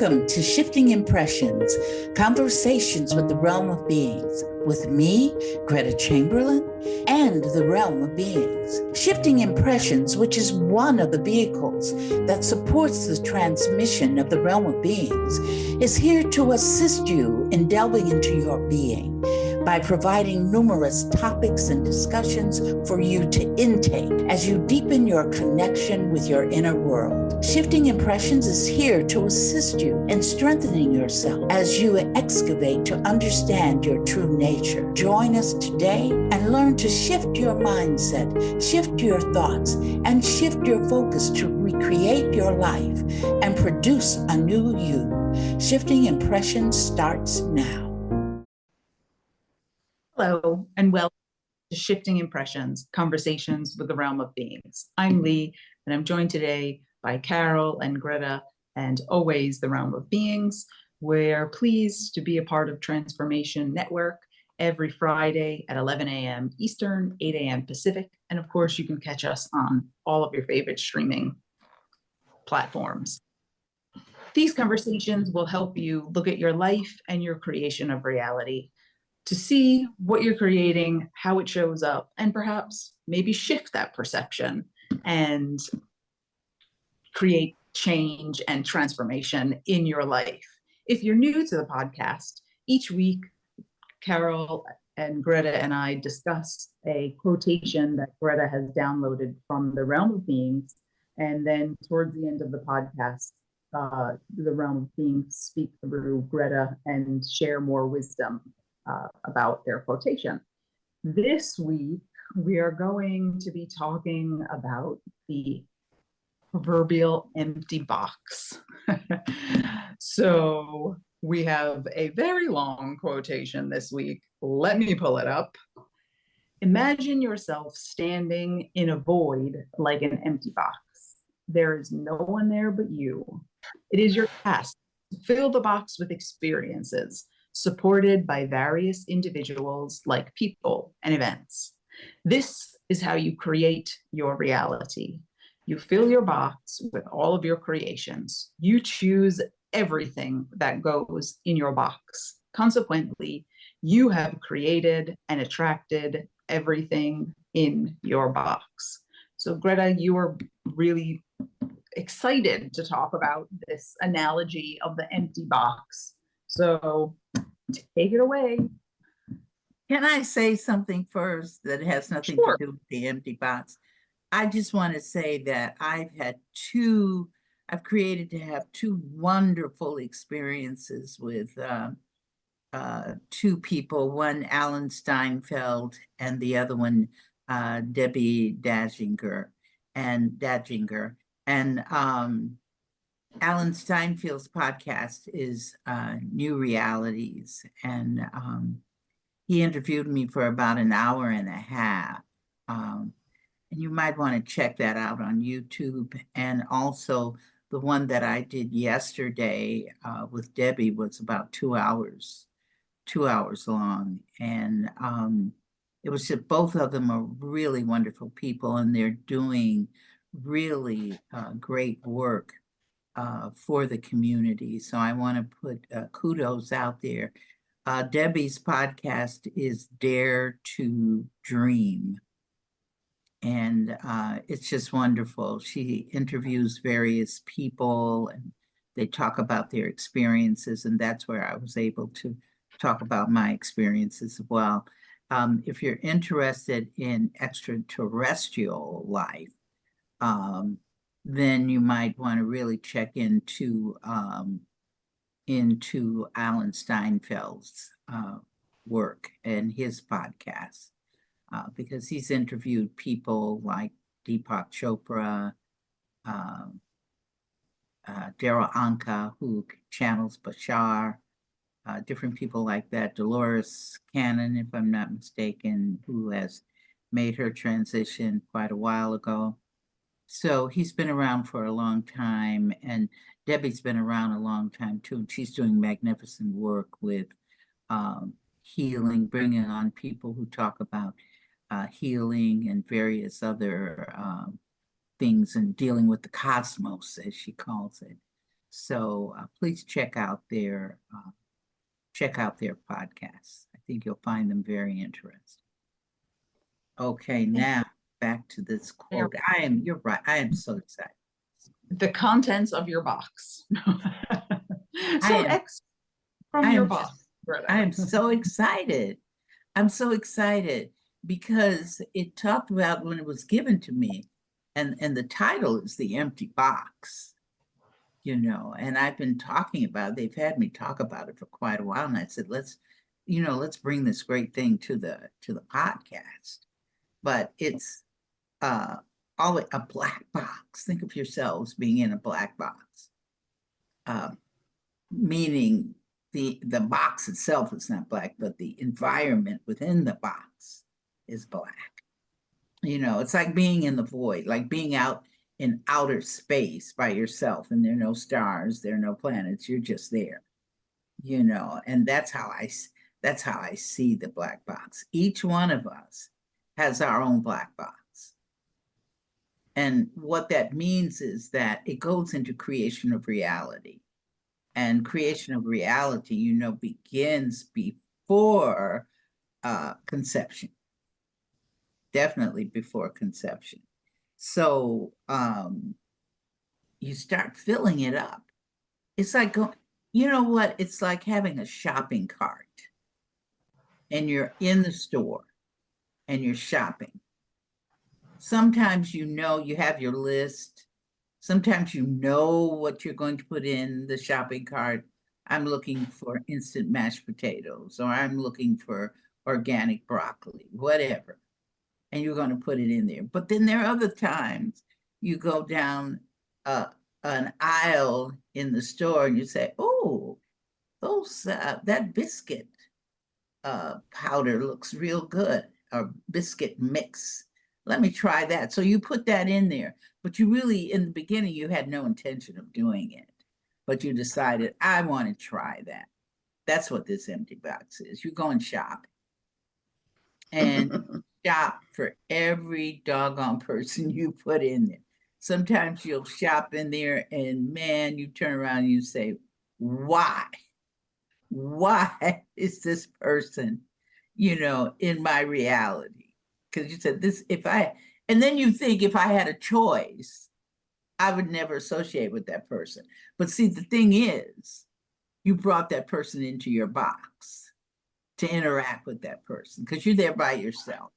Welcome to Shifting Impressions, Conversations with the Realm of Beings, with me, Gretta Chamberlain, and the Realm of Beings. Shifting Impressions, which is one of the vehicles that supports the transmission of the Realm of Beings, is here to assist you in delving into your being by providing numerous topics and discussions for you to intake as you deepen your connection with your inner world. Shifting Impressions is here to assist you in strengthening yourself as you excavate to understand your true nature. Join us today and learn to shift your mindset, shift your thoughts, and shift your focus to recreate your life and produce a new you. Shifting Impressions starts now. Hello, and welcome to Shifting Impressions, Conversations with the Realm of Beings. I'm Leigh, and I'm joined today by Carol and Gretta, and always the Realm of Beings. We're pleased to be a part of Transformation Network every Friday at 11 a.m. Eastern, 8 a.m. Pacific, and of course, you can catch us on all of your favorite streaming platforms. These conversations will help you look at your life and your creation of reality, to see what you're creating, how it shows up, and perhaps maybe shift that perception and create change and transformation in your life. If you're new to the podcast, each week, Carol and Gretta and I discuss a quotation that Gretta has downloaded from the Realm of Beings. And then towards the end of the podcast, the Realm of Beings speak through Gretta and share more wisdom about their quotation. This week, we are going to be talking about the proverbial empty box. So we have a very long quotation this week. Let me pull it up. Imagine yourself standing in a void like an empty box. There is no one there but you. It is your task to fill the box with experiences, supported by various individuals like people and events. This is how you create your reality. You fill your box with all of your creations. You choose everything that goes in your box. Consequently, you have created and attracted everything in your box. So Gretta, you were really excited to talk about this analogy of the empty box. So take it away. Can I say something first that has nothing Sure. to do with the empty box? I just want to say that I've created to have two wonderful experiences with two people, one Alan Steinfeld and the other one Debbie Dachinger. And Alan Steinfeld's podcast is New Realities, and he interviewed me for about an hour and a half. And you might want to check that out on YouTube. And also the one that I did yesterday with Debbie was about 2 hours long. And it was just, both of them are really wonderful people, and they're doing really great work for the community. So I want to put kudos out there. Debbie's podcast is Dare to Dream. And it's just wonderful. She interviews various people and they talk about their experiences. And that's where I was able to talk about my experiences as well. If you're interested in extraterrestrial life, then you might want to really check into Alan Steinfeld's work and his podcast, because he's interviewed people like Deepak Chopra, Daryl Anka, who channels Bashar, different people like that, Dolores Cannon, if I'm not mistaken, who has made her transition quite a while ago. So he's been around for a long time, and Debbie's been around a long time too, and she's doing magnificent work with healing, bringing on people who talk about healing and various other things, and dealing with the cosmos, as she calls it. So please check out their podcasts. I think you'll find them very interesting. Okay, now back to this quote. You're right. I am so excited. The contents of your box. So I am, from I your am box. just, Greta. I am so excited. I'm so excited because it talked about when it was given to me, and the title is The Empty Box, and I've been talking about it. They've had me talk about it for quite a while, and I said, let's bring this great thing to the podcast. But it's always a black box. Think of yourselves being in a black box, meaning the box itself is not black, but the environment within the box is black. It's like being in the void, like being out in outer space by yourself, and there are no stars, there are no planets, you're just there, and that's how I see the black box. Each one of us has our own black box. And what that means is that it goes into creation of reality. And creation of reality, begins before conception. Definitely before conception. So you start filling it up. It's like you know what? It's like having a shopping cart, and you're in the store and you're shopping. Sometimes you have your list. Sometimes you know what you're going to put in the shopping cart. I'm looking for instant mashed potatoes, or I'm looking for organic broccoli, whatever. And you're going to put it in there. But then there are other times you go down an aisle in the store and you say, oh, that biscuit powder looks real good, or biscuit mix. Let me try that. So you put that in there, but you really, in the beginning, you had no intention of doing it, but you decided, I want to try that. That's what this empty box is. You go and shop, and shop for every doggone person you put in there. Sometimes you'll shop in there and man, you turn around and you say, why? Why is this person, in my reality? Because you said this, and then you think if I had a choice, I would never associate with that person. But see, the thing is, you brought that person into your box to interact with that person because you're there by yourself,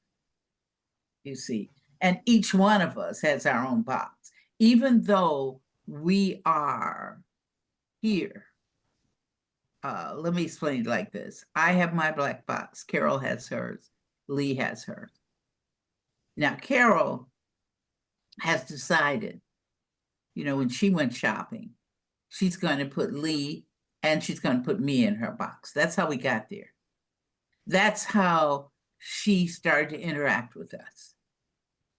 you see. And each one of us has our own box, even though we are here. Let me explain it like this. I have my black box. Carol has hers. Leigh has hers. Now, Carol has decided, when she went shopping, she's going to put Leigh and she's going to put me in her box. That's how we got there. That's how she started to interact with us.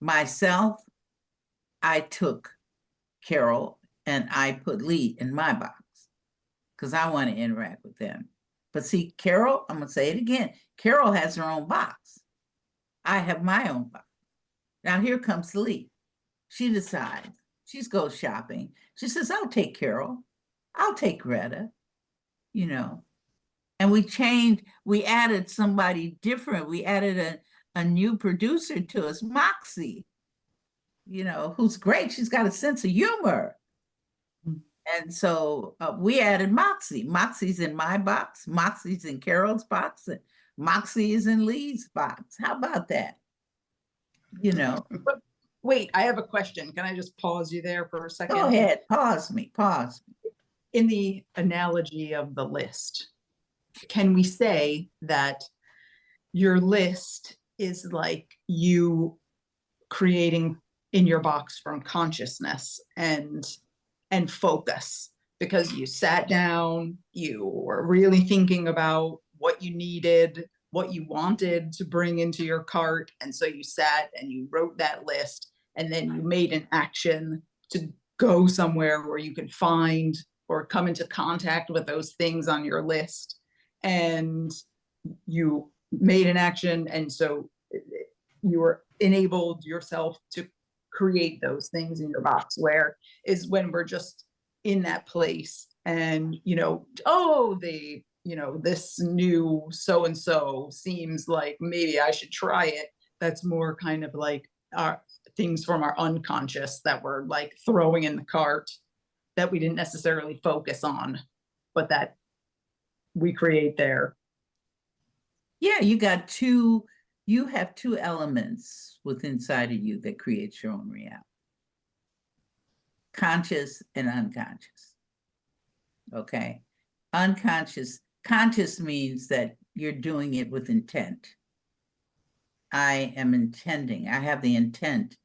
Myself, I took Carol and I put Leigh in my box because I want to interact with them. But see, Carol, I'm going to say it again. Carol has her own box. I have my own box. Now here comes Leigh. She decides, she goes shopping. She says, I'll take Carol. I'll take Greta, And we added somebody different. We added a new producer to us, Moxie, who's great. She's got a sense of humor. And so we added Moxie. Moxie's in my box. Moxie's in Carol's box. And Moxie is in Leigh's box. How about that? Wait, I have a question. Can I just pause you there for a second? Go ahead. Pause me. In the analogy of the list, can we say that your list is like you creating in your box from consciousness and focus, because you sat down, you were really thinking about what you needed, what you wanted to bring into your cart, and so you sat and you wrote that list, and then you made an action to go somewhere where you could find or come into contact with those things on your list, and you made an action, and so you were enabled yourself to create those things in your box. Where is when we're just in that place and, oh, this new so-and-so seems like maybe I should try it. That's more kind of like our things from our unconscious that we're like throwing in the cart that we didn't necessarily focus on, but that we create there. Yeah, you have two elements within inside of you that creates your own reality. Conscious and unconscious. Okay. Conscious means that you're doing it with intent. I am intending, I have the intent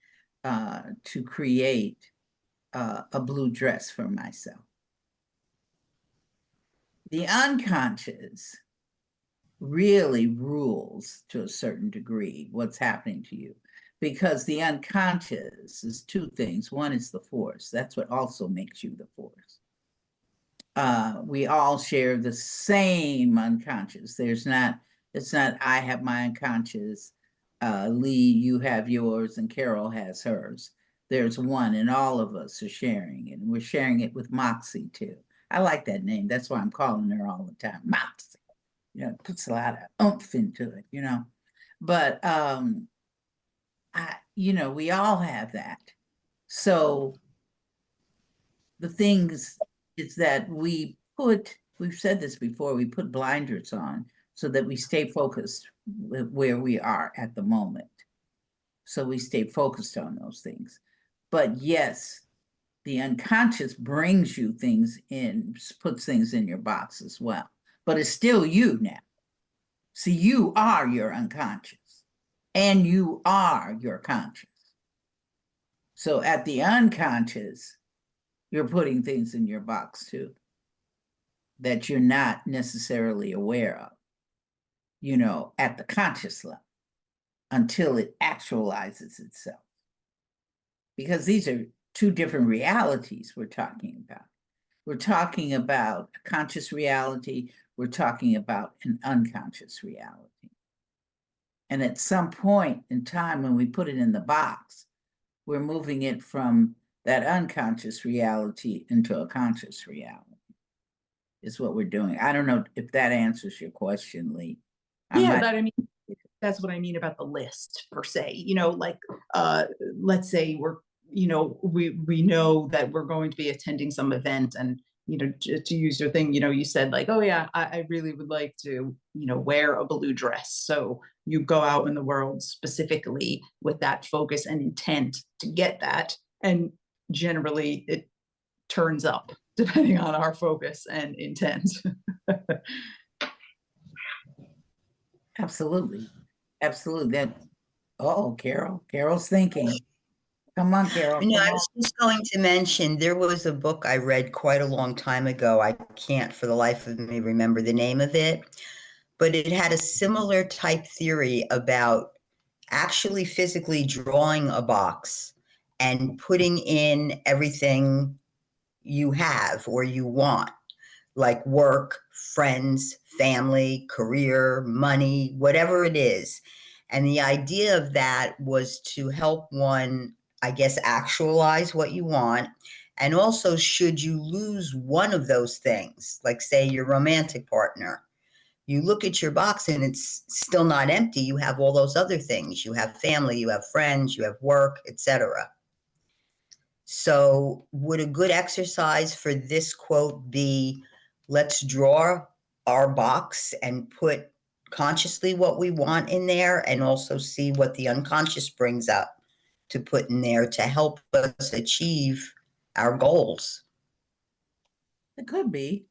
to create a blue dress for myself. The unconscious really rules to a certain degree what's happening to you, because the unconscious is two things. One is the force. That's what also makes you the force. We all share the same unconscious. It's not I have my unconscious, Leigh, you have yours, and Carol has hers. There's one, and all of us are sharing it. And we're sharing it with Moxie too. I like that name. That's why I'm calling her all the time, Moxie. It puts a lot of oomph into it, But we all have that. So the things is that we've said this before, we put blinders on so that we stay focused where we are at the moment. So we stay focused on those things. But yes, the unconscious brings you things in, puts things in your box as well. But it's still you now. See, you are your unconscious and you are your conscious. So at the unconscious, you're putting things in your box too that you're not necessarily aware of, at the conscious level until it actualizes itself. Because these are two different realities we're talking about. We're talking about a conscious reality. We're talking about an unconscious reality. And at some point in time, when we put it in the box, we're moving it from that unconscious reality into a conscious reality, is what we're doing. I don't know if that answers your question, Leigh. That's what I mean about the list per se, let's say we're, we know that we're going to be attending some event and, to use your thing, you said like, oh yeah, I really would like to, wear a blue dress. So you go out in the world specifically with that focus and intent to get that. And generally it turns up depending on our focus and intent. Absolutely. Carol's thinking. Come on, Carol. I was just going to mention, there was a book I read quite a long time ago. I can't for the life of me remember the name of it, but it had a similar type theory about actually physically drawing a box and putting in everything you have or you want, like work, friends, family, career, money, whatever it is. And the idea of that was to help one, I guess, actualize what you want. And also, should you lose one of those things, like say your romantic partner, you look at your box and it's still not empty. You have all those other things. You have family, you have friends, you have work, etc. So would a good exercise for this quote be, let's draw our box and put consciously what we want in there and also see what the unconscious brings up to put in there to help us achieve our goals? It could be.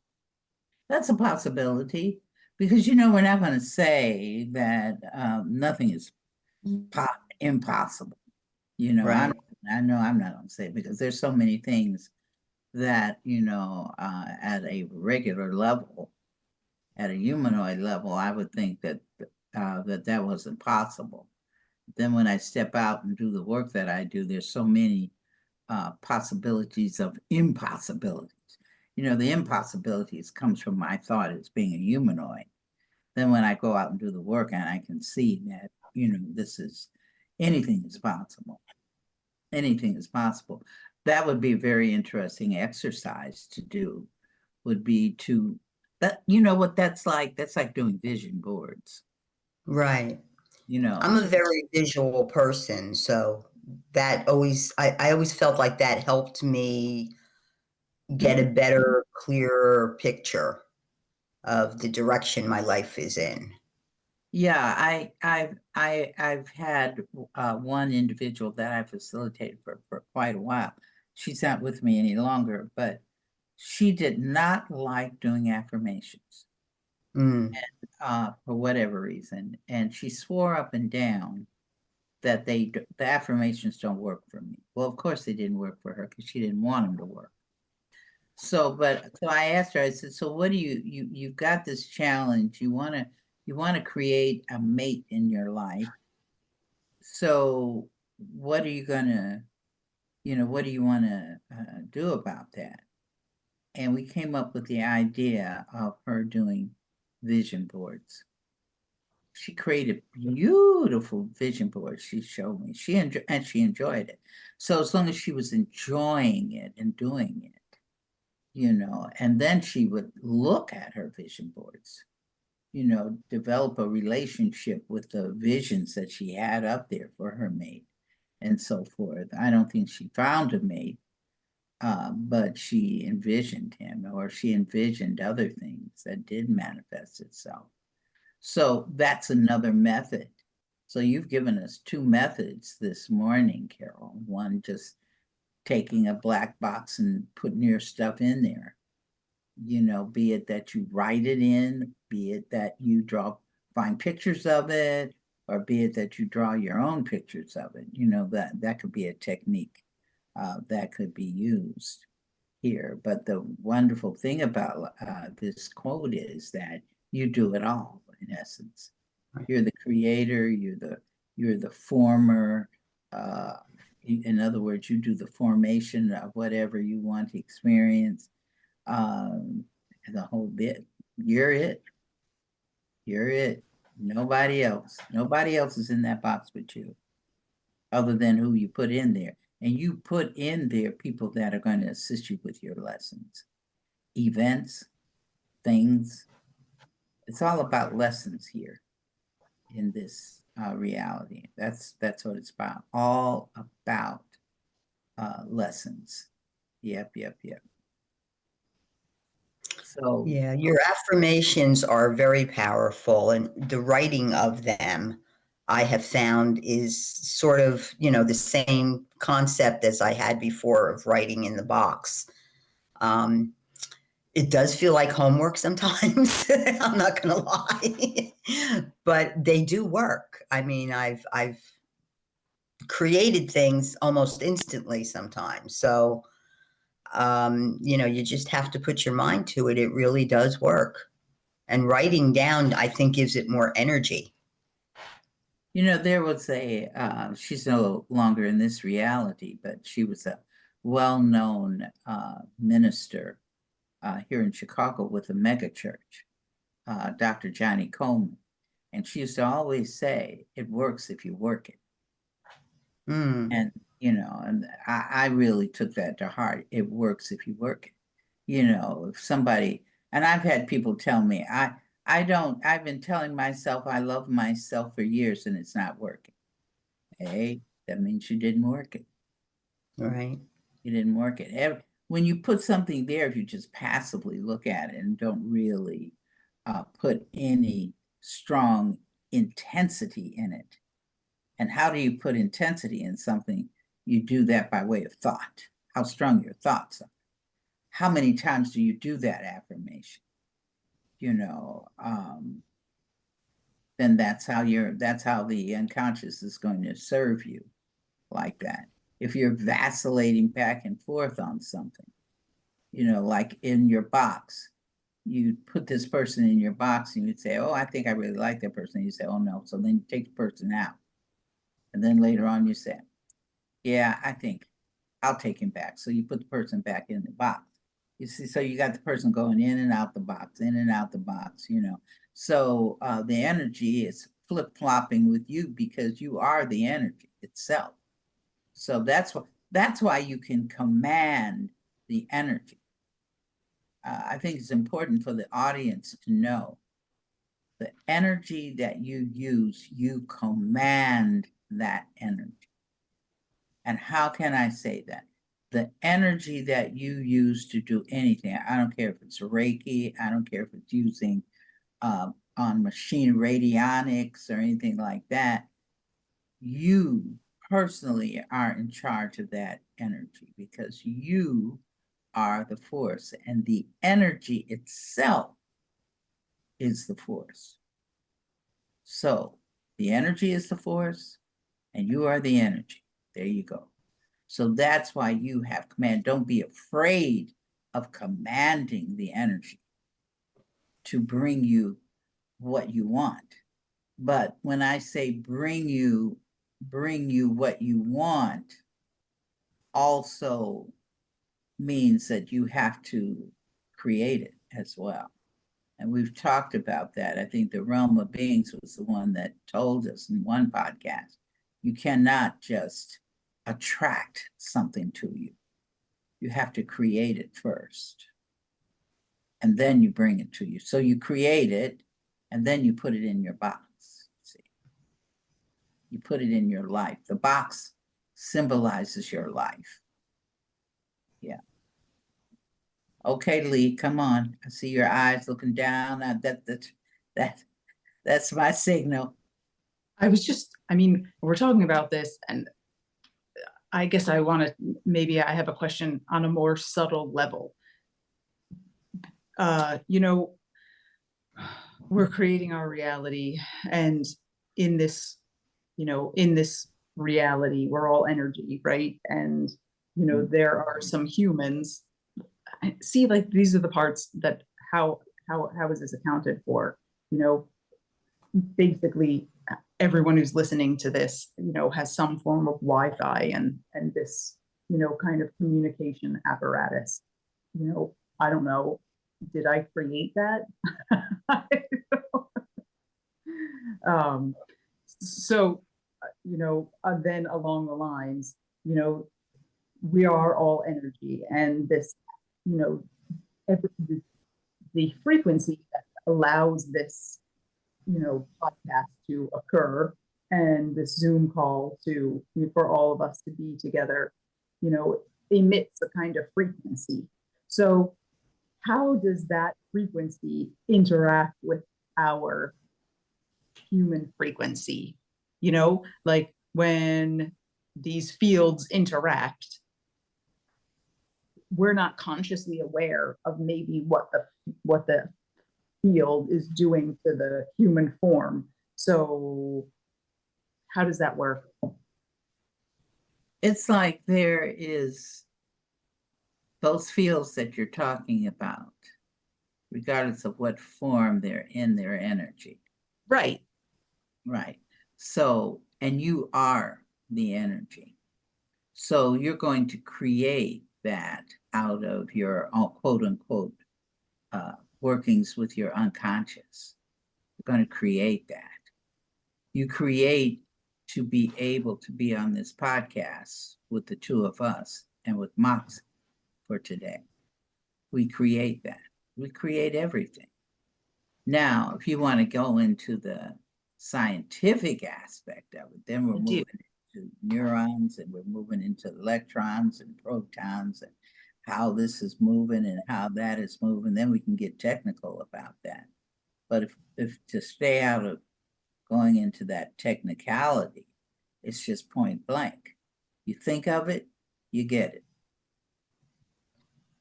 That's a possibility, because we're not going to say that nothing is impossible. Right. I know I'm not going to say it, because there's so many things that at a regular level, at a humanoid level, I would think that that wasn't possible. Then when I step out and do the work that I do, there's so many possibilities of impossibilities. The impossibilities comes from my thought as being a humanoid. Then when I go out and do the work, and I can see that, anything is possible. Anything is possible. That would be a very interesting exercise to do, would be to, that, you know what that's like? That's like doing vision boards, Right. you know. I'm a very visual person, so that always I always felt like that helped me get a better, clearer picture of the direction my life is in. Yeah, I've had one individual that I facilitated for quite a while. She's not with me any longer, but she did not like doing affirmations Mm, for whatever reason, and she swore up and down that the affirmations don't work for me. Well, of course they didn't work for her because she didn't want them to work. So I asked her, I said, so what do you've got this challenge, you want to create a mate in your life. So what are you gonna, what do you want to do about that? And we came up with the idea of her doing vision boards. She created beautiful vision boards. She showed me. She enjoyed it. So as long as she was enjoying it and doing it, and then she would look at her vision boards, develop a relationship with the visions that she had up there for her mate and so forth. I don't think she found a mate, but she envisioned him, or she envisioned other things that did manifest itself. So that's another method. So you've given us two methods this morning, Carol. One, just taking a black box and putting your stuff in there, be it that you write it in, be it that you find pictures of it, or be it that you draw your own pictures of it. That could be a technique that could be used here. But the wonderful thing about this quote is that you do it all, in essence. You're the creator, you're the former. In other words, you do the formation of whatever you want to experience. Um, the whole bit. You're it. You're it. Nobody else. Nobody else is in that box but you, other than who you put in there. And you put in there people that are going to assist you with your lessons, events, things. It's all about lessons here in this reality. That's what it's about. All about lessons. Yep, yep, yep. So yeah, your affirmations are very powerful, and the writing of them, I have found, is sort of, the same concept as I had before of writing in the box. Um, it does feel like homework sometimes. I'm not going to lie, but they do work. I mean, I've created things almost instantly sometimes. So, you just have to put your mind to it. It really does work. And writing down, I think, gives it more energy. there was she's no longer in this reality, but she was a well-known minister here in Chicago with a mega church, Dr. Johnny Coleman. And she used to always say, it works if you work it. Mm, And, and I really took that to heart. It works if you work it. If somebody, and I've had people tell me, I've been telling myself I love myself for years and it's not working. Hey, that means you didn't work it. right. You didn't work it. When you put something there, if you just passively look at it and don't really put any strong intensity in it. And how do you put intensity in something? You do that by way of thought, how strong your thoughts are. How many times do you do that affirmation? Then that's how the unconscious is going to serve you like that. If you're vacillating back and forth on something, like in your box, you put this person in your box and you'd say, oh, I think I really like that person. And you say, oh no. So then you take the person out. And then later on you say, yeah, I think I'll take him back. So you put the person back in the box. You see, so you got the person going in and out the box, in and out the box, So the energy is flip-flopping with you because you are the energy itself. So That's why you can command the energy. I think it's important for the audience to know the energy that you use, you command that energy. And how can I say that? The energy that you use to do anything, I don't care if it's Reiki, I don't care if it's using on machine radionics or anything like that, you personally are in charge of that energy because you are the force, and the energy itself is the force. So the energy is the force, and you are the energy. There you go. So that's why you have command. Don't be afraid of commanding the energy to bring you what you want. But when I say bring you what you want, also means that you have to create it as well. And we've talked about that. I think the realm of beings was the one that told us in one podcast, you cannot just attract something to you. You have to create it first. And then you bring it to you. So you create it, and then you put it in your box. See, you put it in your life. The box symbolizes your life. Yeah. Okay, Leigh, come on. I see your eyes looking down. That's my signal. We're talking about this, and I guess maybe I have a question on a more subtle level. We're creating our reality, and in this reality, we're all energy, right? And, there are some humans. See, like, these are the parts that how is this accounted for? Basically, everyone who's listening to this, has some form of Wi-Fi and this, kind of communication apparatus. I don't know. Did I create that? So, then along the lines, we are all energy, and this, the frequency that allows this, podcast to occur, and this Zoom call for all of us to be together, emits a kind of frequency. So how does that frequency interact with our human frequency? Like when these fields interact, we're not consciously aware of maybe what the field is doing to the human form. So how does that work? It's like there is those fields that you're talking about, regardless of what form they're in, their energy. Right. Right. So, and you are the energy. So you're going to create that out of your quote unquote workings with your unconscious. You're going to create that. You create to be able to be on this podcast with the two of us and with Mox for today. We create that. We create everything. Now, if you want to go into the scientific aspect of it, then we're moving into neurons, and we're moving into electrons and protons, and how this is moving and how that is moving. Then we can get technical about that. But if to stay out of going into that technicality, it's just point blank. You think of it, you get it.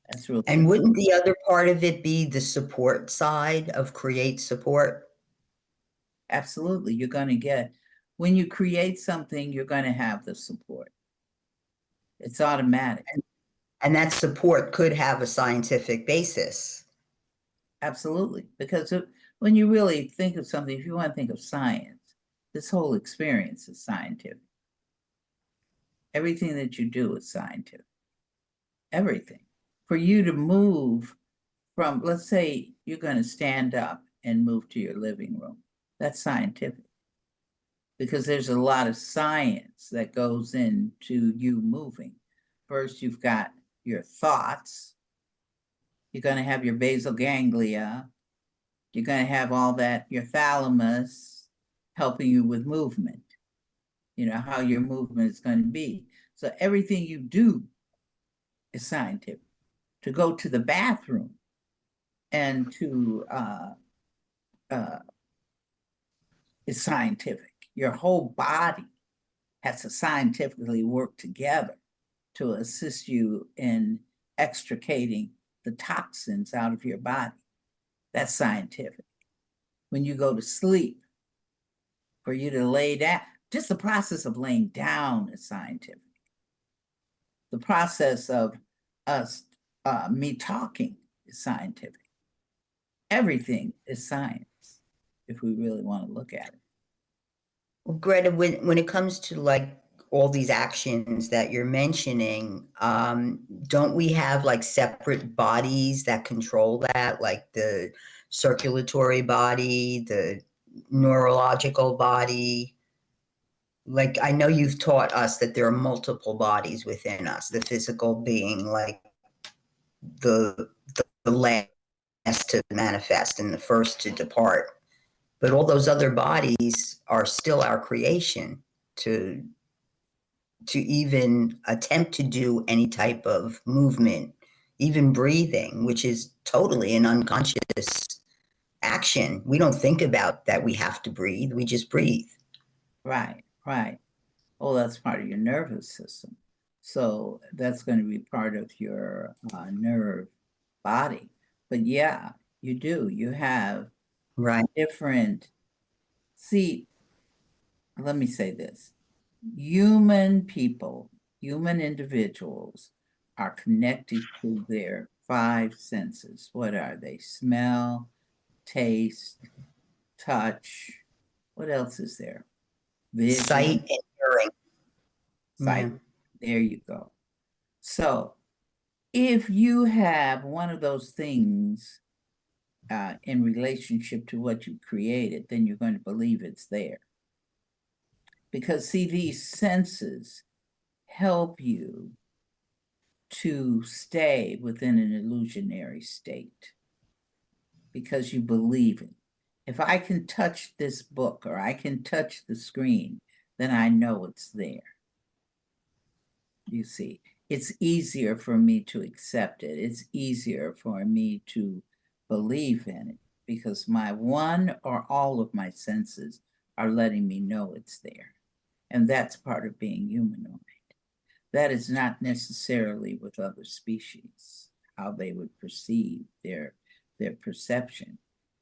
That's real. And wouldn't the other part of it be the support side of create support? Absolutely. You're going to get, when you create something, you're going to have the support. It's automatic. And that support could have a scientific basis. Absolutely. Because when you really think of something, if you want to think of science, this whole experience is scientific. Everything that you do is scientific. Everything. For you to move from, let's say you're going to stand up and move to your living room. That's scientific. Because there's a lot of science that goes into you moving. First, you've got your thoughts. You're going to have your basal ganglia. You're going to have all that, your thalamus helping you with movement, how your movement is going to be. So everything you do is scientific. To go to the bathroom and to is scientific. Your whole body has to scientifically work together to assist you in extricating the toxins out of your body. That's scientific. When you go to sleep, for you to lay down, just the process of laying down is scientific. The process of me talking is scientific. Everything is science, if we really want to look at it. Well, Greta, when it comes to like all these actions that you're mentioning, don't we have like separate bodies that control that, like the circulatory body, the neurological body? Like, I know you've taught us that there are multiple bodies within us, the physical being like the last to manifest and the first to depart. But all those other bodies are still our creation to even attempt to do any type of movement, even breathing, which is totally an unconscious action. We don't think about that we have to breathe, we just breathe. Right, right. Oh, that's part of your nervous system. So that's going to be part of your nerve body. But yeah, you do. You have Right. different, see, let me say this. Human people, human individuals are connected to their five senses. What are they? Smell, taste, touch. What else is there? Vision. Sight and hearing. Sight. Yeah. There you go. So if you have one of those things in relationship to what you created, then you're going to believe it's there. Because see, these senses help you to stay within an illusionary state because you believe it. If I can touch this book or I can touch the screen, then I know it's there. You see, it's easier for me to accept it. It's easier for me to believe in it because my one or all of my senses are letting me know it's there. And that's part of being humanoid. That is not necessarily with other species, how they would perceive their perception.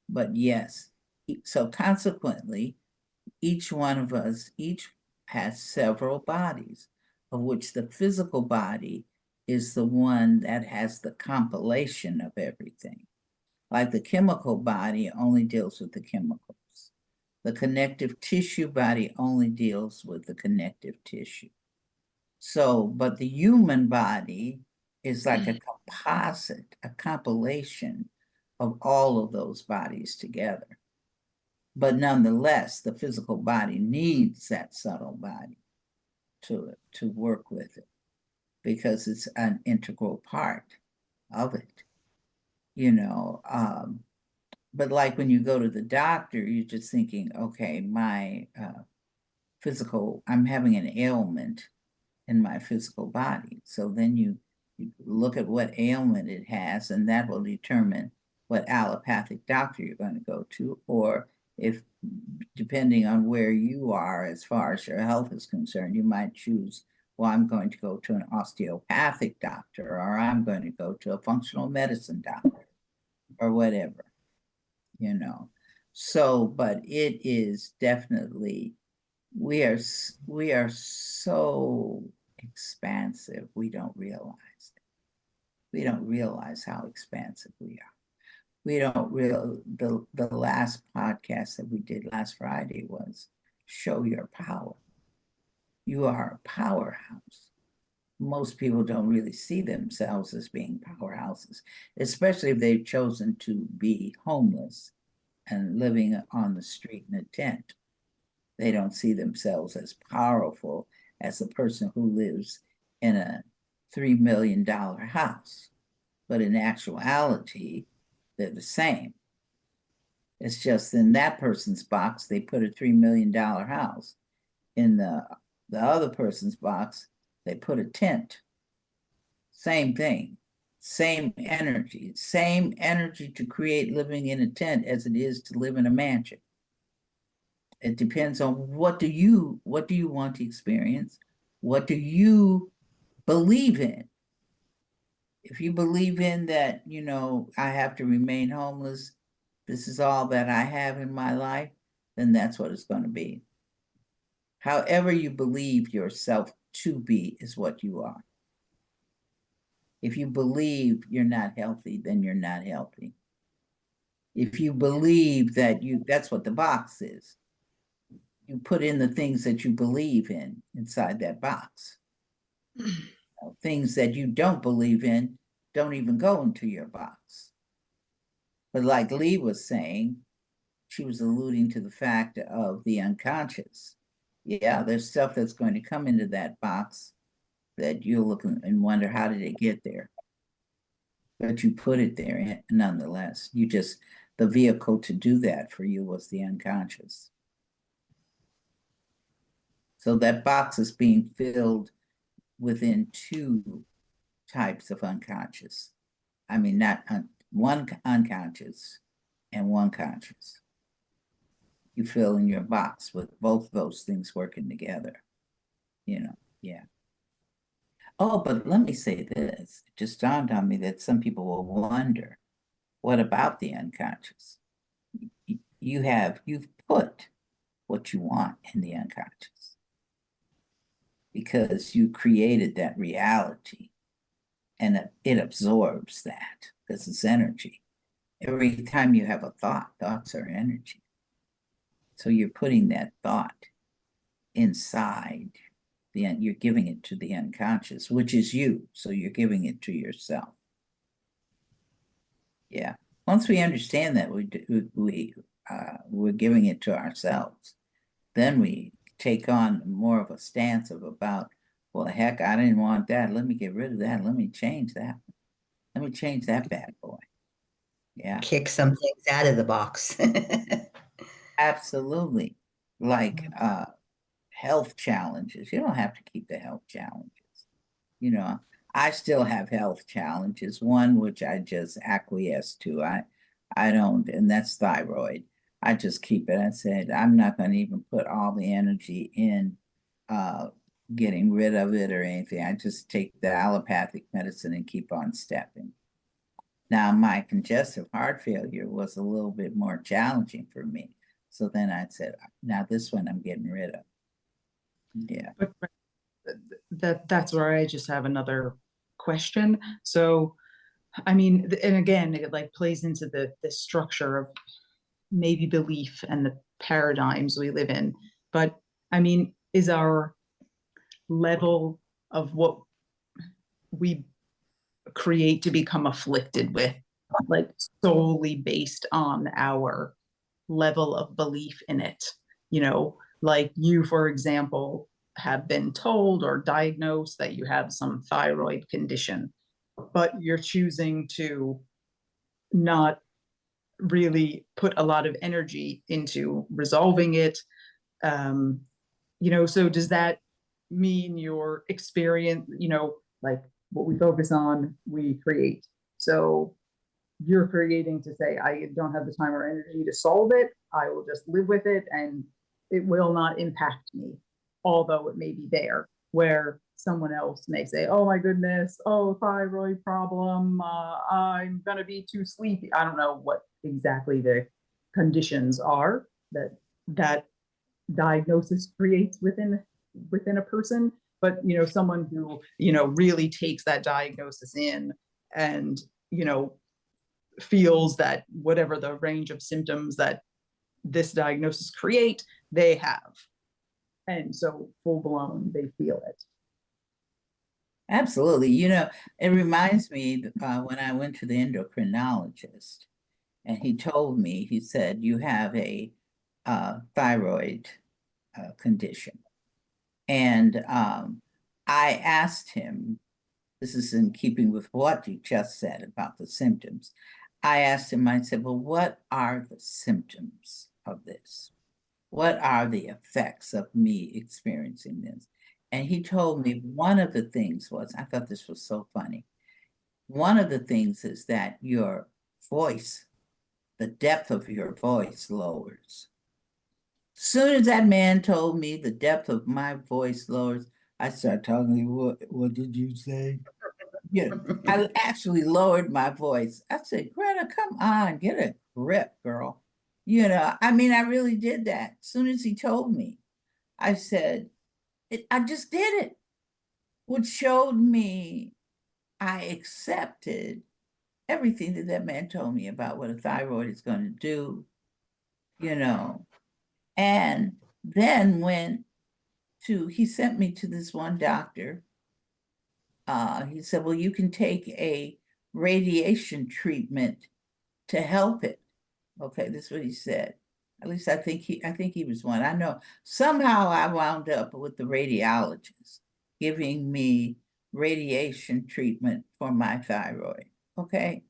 But yes, so consequently, each one of us, each has several bodies, of which the physical body is the one that has the compilation of everything. Like the chemical body only deals with the chemicals. The connective tissue body only deals with the connective tissue. So, but the human body is like a composite, a compilation of all of those bodies together. But nonetheless, the physical body needs that subtle body to work with it because it's an integral part of it, But like when you go to the doctor, you're just thinking, okay, my I'm having an ailment in my physical body. So then you look at what ailment it has, and that will determine what allopathic doctor you're going to go to, or if, depending on where you are as far as your health is concerned, you might choose, well, I'm going to go to an osteopathic doctor, or I'm going to go to a functional medicine doctor, or whatever, So, but it is definitely, we are so expansive, we don't realize it. We don't realize how expansive we are. We don't the last podcast that we did last Friday was show your power. You are a powerhouse. Most people don't really see themselves as being powerhouses, especially if they've chosen to be homeless and living on the street in a tent. They don't see themselves as powerful as the person who lives in a $3 million house, but in actuality, they're the same. It's just in that person's box, they put a $3 million house. In the other person's box, they put a tent. Same thing, same energy to create living in a tent as it is to live in a mansion. It depends on what do you want to experience? What do you believe in? If you believe in that, I have to remain homeless, this is all that I have in my life, then that's what it's going to be. However you believe yourself to be is what you are. If you believe you're not healthy, then you're not healthy. If you believe that that's what the box is. You put in the things that you believe in inside that box. Things that you don't believe in don't even go into your box. But like Leigh was saying, she was alluding to the fact of the unconscious. Yeah, there's stuff that's going to come into that box that you'll look and wonder, how did it get there? But you put it there nonetheless. The vehicle to do that for you was the unconscious. So that box is being filled within two types of unconscious. I mean, not one unconscious and one conscious. You fill in your box with both those things working together, yeah. Oh, but let me say this. It just dawned on me that some people will wonder, what about the unconscious? You've put what you want in the unconscious because you created that reality and it absorbs that because it's energy. Every time you have a thought, thoughts are energy. So you're putting that thought inside you're giving it to the unconscious, which is you. So you're giving it to yourself. Yeah. Once we understand that we're giving it to ourselves, then we take on more of a stance about, well, heck, I didn't want that. Let me get rid of that. Let me change that. Let me change that bad boy. Yeah. Kick some things out of the box. Absolutely. Like health challenges. You don't have to keep the health challenges. I still have health challenges. One which I just acquiesce to. I don't, and that's thyroid. I just keep it. I said I'm not going to even put all the energy in getting rid of it or anything. I just take the allopathic medicine and keep on stepping. Now, my congestive heart failure was a little bit more challenging for me. So then I said, now this one I'm getting rid of. Yeah. But that's where I just have another question. So, I mean, and again, it like plays into the structure of maybe belief and the paradigms we live in. But I mean, is our level of what we create to become afflicted with like solely based on our level of belief in it? Like you, for example, have been told or diagnosed that you have some thyroid condition, but you're choosing to not really put a lot of energy into resolving it. So does that mean your experience, like what we focus on, we create? So you're creating to say, I don't have the time or energy to solve it. I will just live with it and it will not impact me, although it may be there. Where someone else may say, oh my goodness, oh, thyroid problem, I'm going to be too sleepy. I don't know what exactly the conditions are that diagnosis creates within a person. But, someone who, really takes that diagnosis in and, feels that whatever the range of symptoms that this diagnosis create, they have. And so full blown, they feel it. Absolutely. It reminds me when I went to the endocrinologist and he told me, he said, you have a thyroid condition. And I asked him, this is in keeping with what you just said about the symptoms. I asked him, I said, well, what are the symptoms of this? What are the effects of me experiencing this? And he told me one of the things was, I thought this was so funny. One of the things is that your voice, the depth of your voice lowers. Soon as that man told me the depth of my voice lowers, I started talking, what did you say? You know, I actually lowered my voice. I said, Greta, come on, get a grip, girl. You know, I mean, I really did that. As soon as he told me, I said, I just did it, which showed me I accepted everything that that man told me about what a thyroid is going to do, you know. And then he sent me to this one doctor. He said, well, you can take a radiation treatment to help it. Okay, this is what he said. At least I think he was one. I know somehow I wound up with the radiologist giving me radiation treatment for my thyroid. Okay.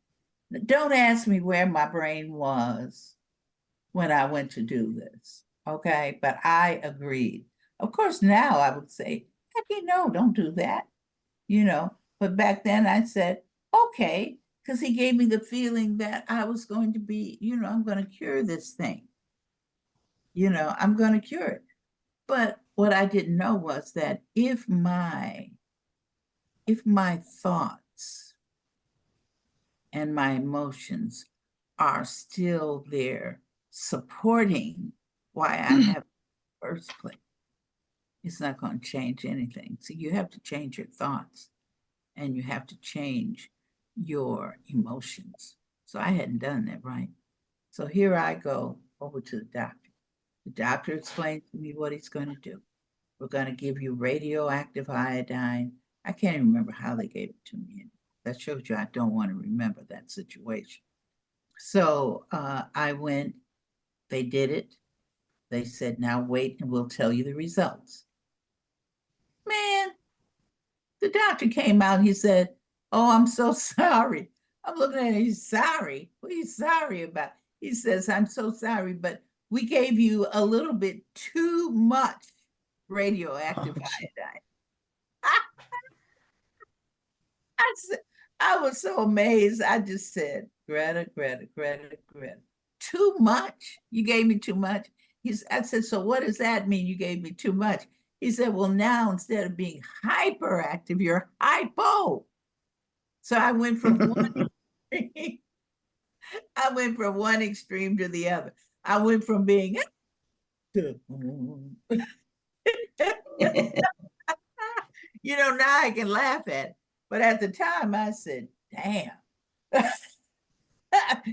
Don't ask me where my brain was when I went to do this. Okay. But I agreed. Of course, now I would say, heck, no, don't do that. You know, but back then I said, okay, because he gave me the feeling that I was going to be, you know, I'm going to cure this thing. You know, I'm going to cure it. But what I didn't know was that if my thoughts and my emotions are still there supporting why I have the first place, it's not going to change anything. So you have to change your thoughts and you have to change your emotions. So I hadn't done that, right? So here I go over to the doctor. The doctor explains to me what he's going to do. We're going to give you radioactive iodine. I can't even remember how they gave it to me. That shows you I don't want to remember that situation. So I went, they did it. They said, now wait and we'll tell you the results. Man, the doctor came out, he said, oh, I'm so sorry. I'm looking at him, he's sorry. What are you sorry about? He says, I'm so sorry, but we gave you a little bit too much radioactive iodine. I was so amazed. I just said, Greta. Too much? You gave me too much? I said, so what does that mean you gave me too much? He said, well, now instead of being hyperactive, you're hypo. So I went from one extreme, I went from one extreme to the other. I went from being you know, now I can laugh at it. But at the time I said, damn.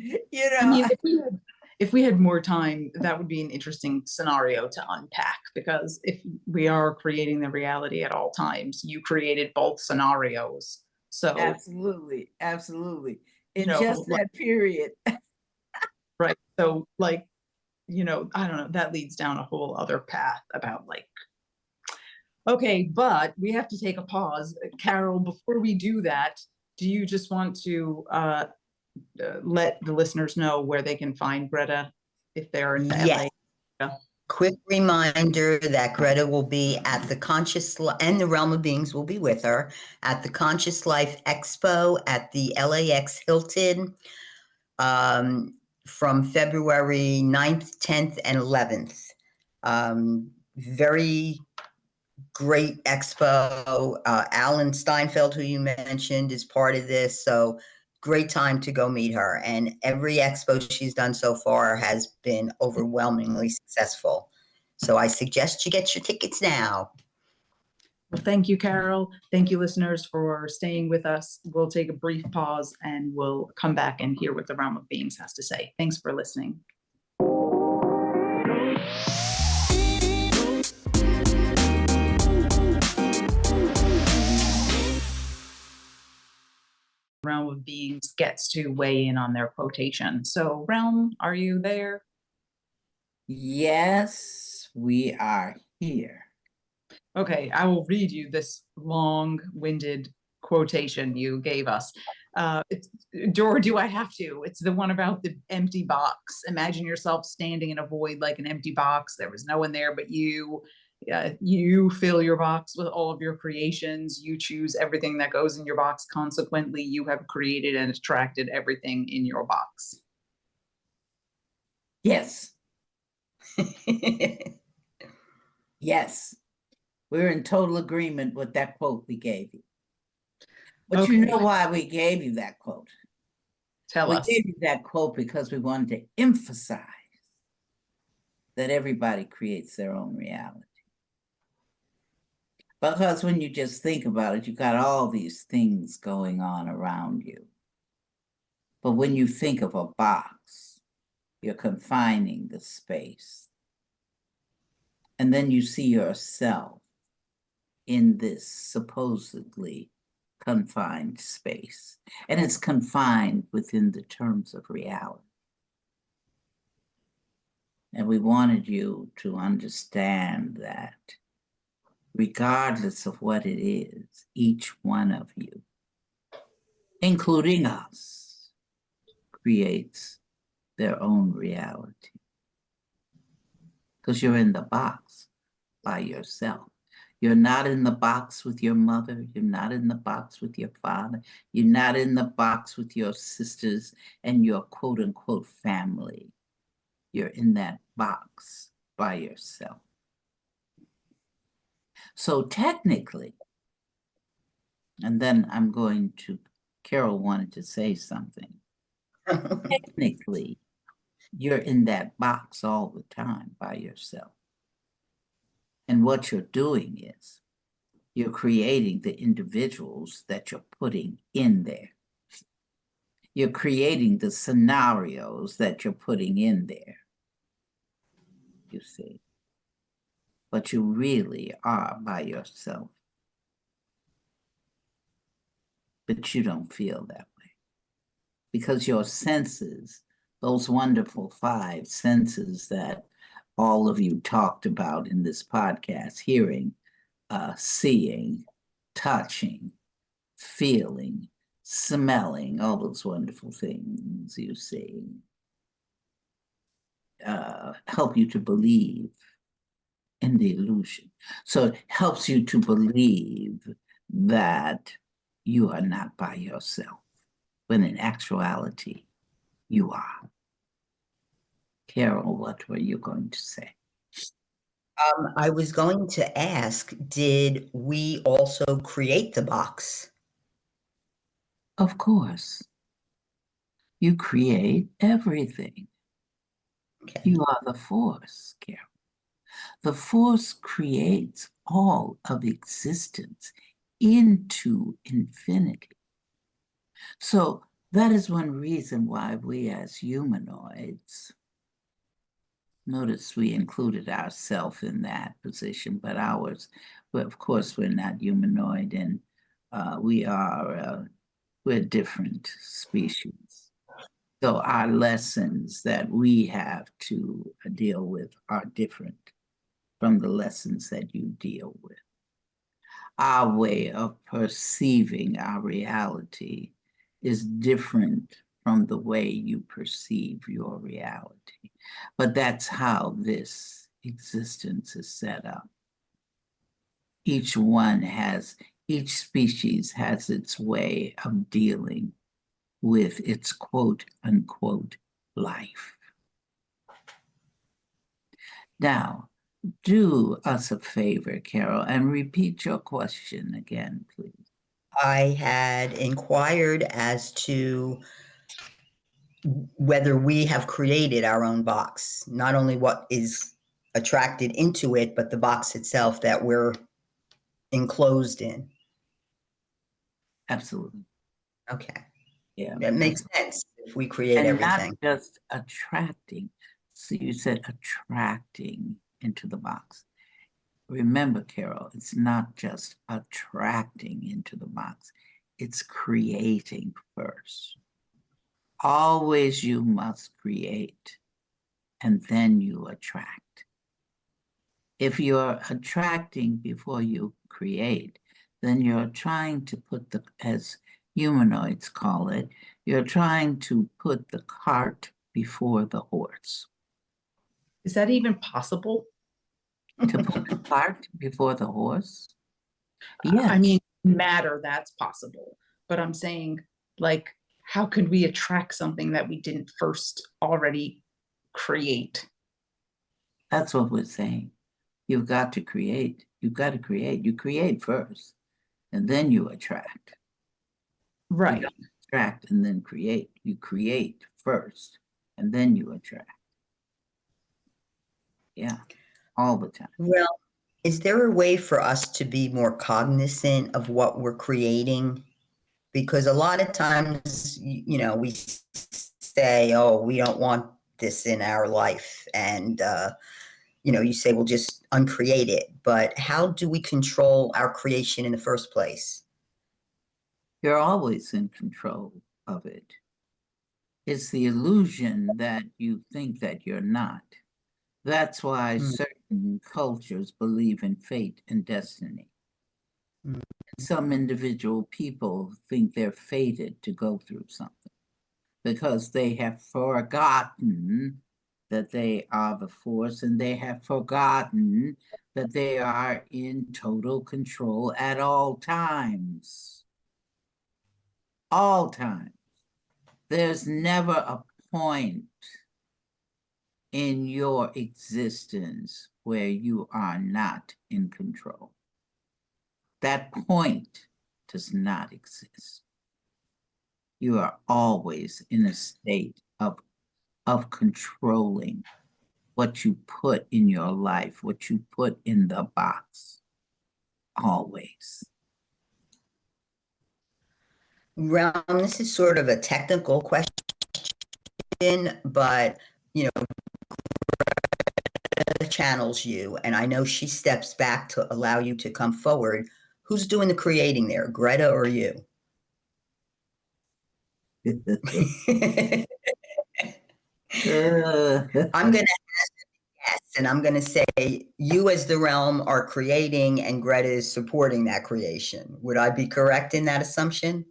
You know, I mean, if we had more time, that would be an interesting scenario to unpack, because if we are creating the reality at all times, you created both scenarios. So absolutely. In know, just that period. right. So like, you know, I don't know, that leads down a whole other path about like, okay, but we have to take a pause. Carol, before we do that, do you just want to let the listeners know where they can find Greta if they're in the Yes. LA? Quick reminder that Greta will be at the and the Realm of Beings will be with her at the Conscious Life Expo at the LAX Hilton from February 9th, 10th, and 11th. Very great expo. Alan Steinfeld, who you mentioned, is part of this. So great time to go meet her. And every expo she's done so far has been overwhelmingly successful. So I suggest you get your tickets now. Well, thank you, Carol. Thank you, listeners, for staying with us. We'll take a brief pause and we'll come back and hear what the Realm of Beings has to say. Thanks for listening. Realm of Beings gets to weigh in on their quotation. So, Realm, are you there? Yes, we are here. Okay, I will read you this long-winded quotation you gave us. Or do I have to? It's the one about the empty box. Imagine yourself standing in a void like an empty box. There was no one there but you. You fill your box with all of your creations. You choose everything that goes in your box. Consequently, you have created and attracted everything in your box. Yes. Yes. We're in total agreement with that quote we gave you. But you know why we gave you that quote? Tell us. We gave you that quote because we wanted to emphasize that everybody creates their own reality. Because when you just think about it, you got all these things going on around you. But when you think of a box, you're confining the space. And then you see yourself in this supposedly confined space. And it's confined within the terms of reality. And we wanted you to understand that regardless of what it is, each one of you, including us, creates their own reality. Because you're in the box by yourself. You're not in the box with your mother. You're not in the box with your father. You're not in the box with your sisters and your quote unquote family. You're in that box by yourself. So technically, and then I'm going to, Carol wanted to say something. Technically, you're in that box all the time by yourself. And what you're doing is you're creating the individuals that you're putting in there. You're creating the scenarios that you're putting in there, you see. But you really are by yourself. But you don't feel that way. Because your senses, those wonderful 5 senses that all of you talked about in this podcast, hearing, seeing, touching, feeling, smelling, all those wonderful things you see, help you to believe in the illusion. So it helps you to believe that you are not by yourself, when in actuality, you are. Carol, what were you going to say? I was going to ask, did we also create the box? Of course. You create everything. Okay. You are the force, Carol. The force creates all of existence into infinity. So that is one reason why we as humanoids, notice we included ourselves in that position, but ours, well, of course, we're not humanoid, and we're different species. So our lessons that we have to deal with are different from the lessons that you deal with. Our way of perceiving our reality is different from the way you perceive your reality. But that's how this existence is set up. Each species has its way of dealing with its quote unquote life. Now, do us a favor, Carol, and repeat your question again, please. I had inquired as to whether we have created our own box, not only what is attracted into it, but the box itself that we're enclosed in. Absolutely. Okay. Yeah. That makes sense if we create And everything. not just attracting. So you said attracting into the box. Remember, Carol, it's not just attracting into the box. It's creating first. Always you must create, and then you attract. If you're attracting before you create, then you're trying to put the, as humanoids call it, you're trying to put the cart before the horse. Is that even possible? To put the cart before the horse? I Yes. mean, matter, that's possible. But I'm saying, like, how could we attract something that we didn't first already create? That's what we're saying. You've got to create. You've got to create. You create first, and then you attract. You Right. don't attract and then create. You create first, and then you attract. Yeah, all the time. Well, is there a way for us to be more cognizant of what we're creating? Because a lot of times, we say, oh, we don't want this in our life. And, you say, well, just uncreate it. But how do we control our creation in the first place? You're always in control of it. It's the illusion that you think that you're not. That's why Mm. certain cultures believe in fate and destiny. Mm. Some individual people think they're fated to go through something because they have forgotten that they are the force, and they have forgotten that they are in total control at all times. All times. There's never a point in your existence where you are not in control. That point does not exist. You are always in a state of controlling what you put in your life, what you put in the box. Always. Ram, this is sort of a technical question, but channels you, and I know she steps back to allow you to come forward. Who's doing the creating there, Greta or you? I'm going to ask yes, and I'm going to say you as the realm are creating and Greta is supporting that creation. Would I be correct in that assumption?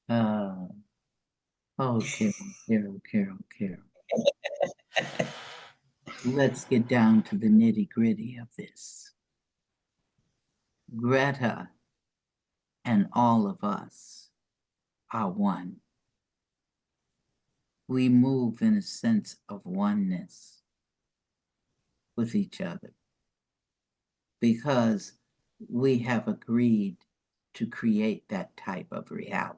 Oh, Carol. Let's get down to the nitty-gritty of this. Greta and all of us are one. We move in a sense of oneness with each other because we have agreed to create that type of reality.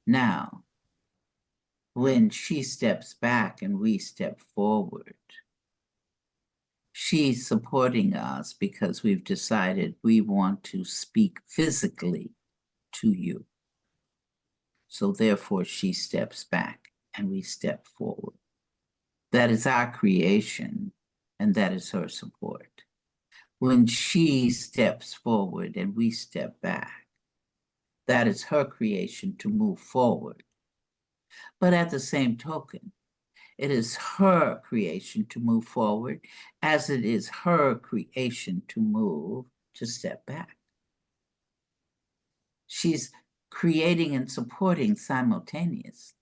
Now, when she steps back and we step forward, she's supporting us because we've decided we want to speak physically to you. So therefore, she steps back and we step forward. That is our creation, and that is her support. When she steps forward and we step back, that is her creation to move forward. But at the same token, it is her creation to move forward as it is her creation to step back. She's creating and supporting simultaneously,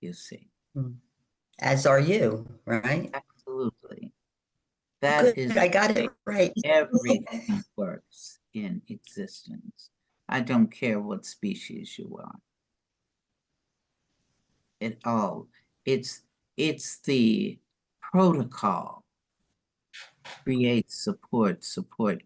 you see. As are you, right? Absolutely. That Good, is, I got it right. everything works in existence. I don't care what species you are. It's the protocol. Create, support,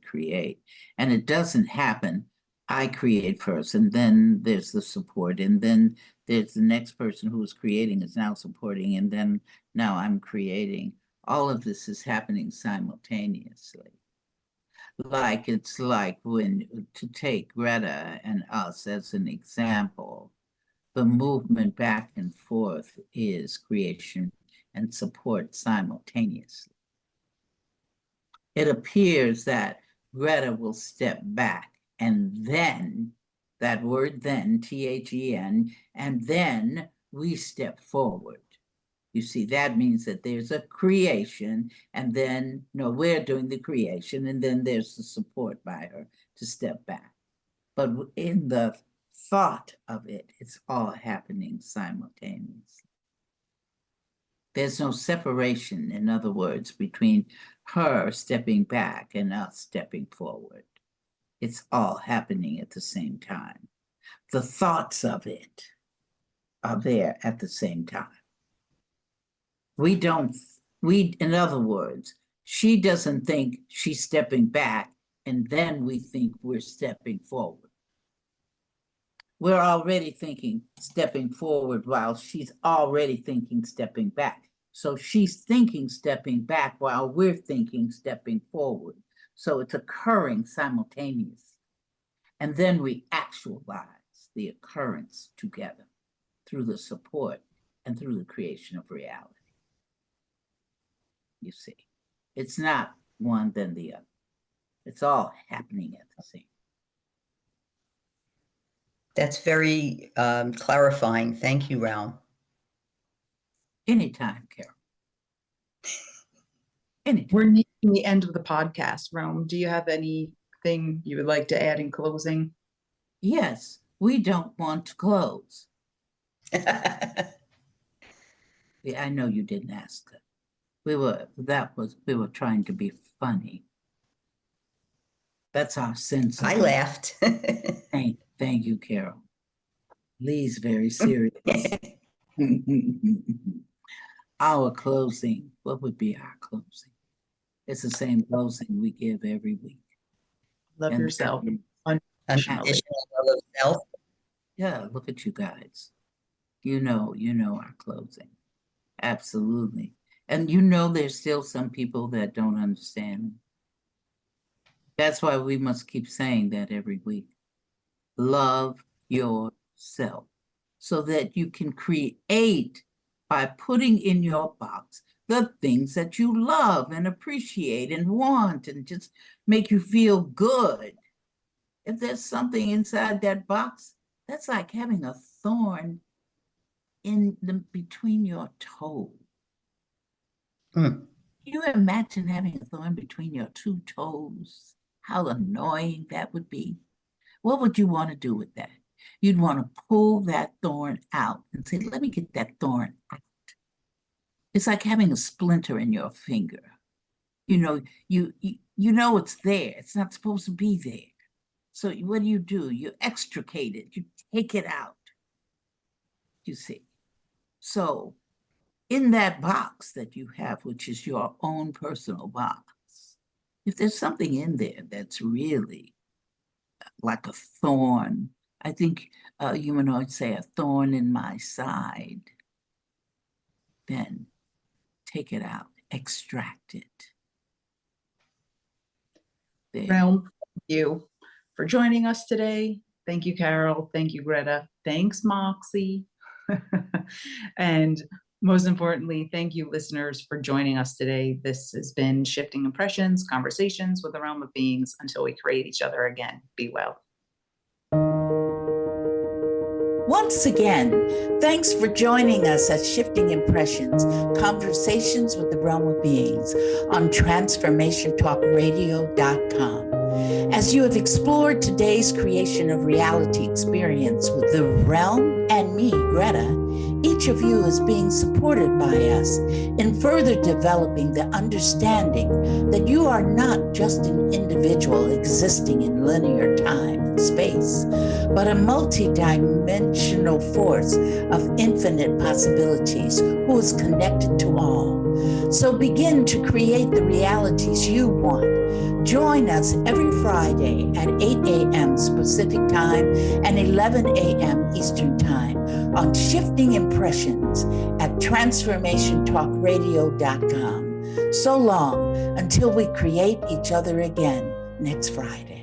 create. And it doesn't happen. I create first, and then there's the support, and then there's the next person who is creating is now supporting, and then now I'm creating. All of this is happening simultaneously. It's like when, to take Greta and us as an example, the movement back and forth is creation and support simultaneously. It appears that Greta will step back, and then, that word then, THEN, and then we step forward. You see, that means that there's a creation, and then, no, we're doing the creation, and then there's the support by her to step back. But in the thought of it, it's all happening simultaneously. There's no separation, in other words, between her stepping back and us stepping forward. It's all happening at the same time. The thoughts of it are there at the same time. In other words, she doesn't think she's stepping back and then we think we're stepping forward. We're already thinking stepping forward while she's already thinking stepping back. So she's thinking stepping back while we're thinking stepping forward. So it's occurring simultaneously. And then we actualize the occurrence together through the support and through the creation of reality. You see, it's not one then the other. It's all happening at the same time. That's very clarifying. Thank you, Raul. Anytime, Carol. Anytime. We're nearing the end of the podcast. Rome, do you have anything you would like to add in closing? Yes, we don't want to close. Yeah, I know you didn't ask that. We were trying to be funny. That's our sense. I laughed. Thank you, Carol. Leigh's very serious. Our closing, what would be our closing? It's the same closing we give every week. Love And yourself. Unconditional love of self. Yeah, look at you guys. You know our closing. Absolutely. And there's still some people that don't understand. That's why we must keep saying that every week. Love yourself so that you can create by putting in your box the things that you love and appreciate and want and just make you feel good. If there's something inside that box, that's like having a thorn between your toes. Can you imagine having a thorn between your two toes? How annoying that would be. What would you want to do with that? You'd want to pull that thorn out and say, let me get that thorn out. It's like having a splinter in your finger. You know it's there. It's not supposed to be there. So what do? You extricate it. You take it out. You see. So in that box that you have, which is your own personal box, if there's something in there that's really like a thorn, I think humanoids say a thorn in my side, then take it out, extract it. Realm, thank you for joining us today. Thank you, Carol. Thank you, Greta. Thanks, Moxie. And most importantly, thank you, listeners, for joining us today. This has been Shifting Impressions, Conversations with the Realm of Beings until we create each other again. Be well. Once again, thanks for joining us at Shifting Impressions, Conversations with the Realm of Beings on TransformationTalkRadio.com. As you have explored today's creation of reality experience with the realm and me, Greta, each of you is being supported by us in further developing the understanding that you are not just an individual existing in linear time and space, but a multi-dimensional force of infinite possibilities who is connected to all. So begin to create the realities you want. Join us every Friday at 8 a.m. Pacific Time and 11 a.m. Eastern Time on Shifting Impressions at TransformationTalkRadio.com. So long until we create each other again next Friday.